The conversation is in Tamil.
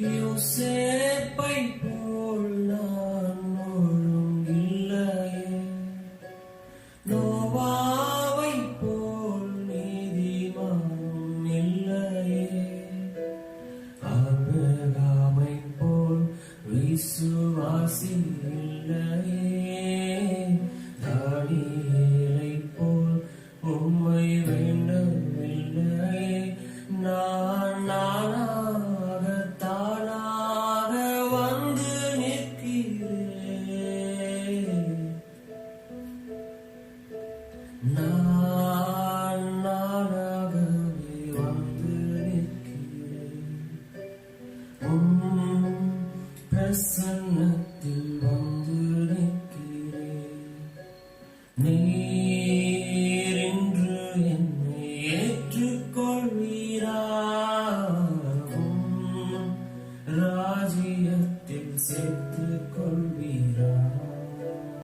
யோசேப்பை போல் நான் ஒழுங்கில்லையே, நோவாவை போல் நீதிமானும் இல்லையே, ஆபிரகாமை போல் விசுவாசி இல்லையே, தானியேலை போல் உம்மை வேண்டவில்லையே. நான் நானாக தானாக வந்து நிற்கிறேன், நான் நானாகவே வந்து நிற்கிறேன், பிரசன்னத்தில் வந்து நிற்கிறேன். நீர் இன்று என்னை ஏற்றுக்கொள்வீரா, ராஜ்யத்தில் சேர்த்துக் கொள்வீரா.